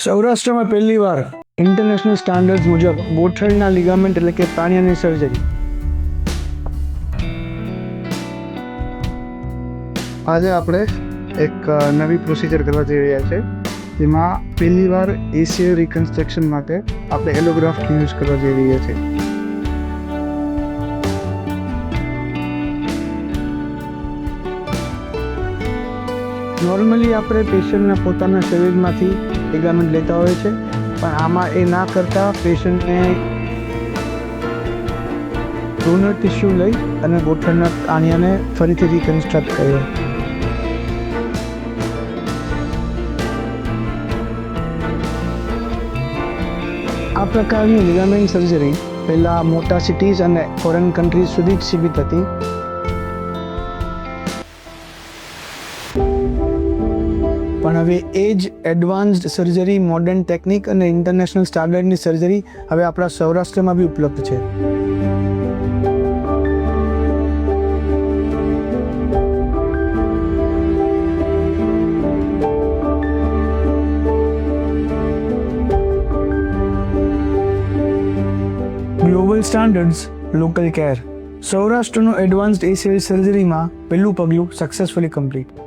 સૌરાષ્ટ્રમાં પહેલીવાર international standard મુજબ બોથડના લિગામેન્ટ એટલે કે તાણિયાની સર્જરી. આજે આપણે એક નવી પ્રોસિજર કરવા જઈ રહ્યા છે, જેમાં પહેલીવાર એસીએલ રિકન્સ્ટ્રક્શન માટે આપણે એલોગ્રાફ્ટ યુઝ કરવા જઈ રહ્યા છીએ. નોર્મલી આપણે પેશન્ટના પોતાના શરીરમાંથી લિગામેન્ટ લેતા હોય છે, પણ આમાં એ ના કરતાં પેશન્ટને ડોનર ટિશ્યુ લઈ અને ગોઠણના તાણિયાને ફરીથી રિકન્સ્ટ્રક્ટ કર્યો. આ પ્રકારની લિગામેન્ટ સર્જરી પહેલાં મોટા સિટીઝ અને ફોરેન કન્ટ્રીઝ સુધી જ સીમિત હતી. પણ હવે એ જ એડવાન્સ્ડ સર્જરી, મોડર્ન ટેકનિક અને ઇન્ટરનેશનલ સ્ટાન્ડર્ડની સર્જરી હવે આપણા સૌરાષ્ટ્રમાં બી ઉપલબ્ધ છે. Global standards, local care. સૌરાષ્ટ્રનું એડવાન્સ્ડ એસીએલ સર્જરીમાં પહેલું પગલું સક્સેસફુલી કમ્પ્લીટ.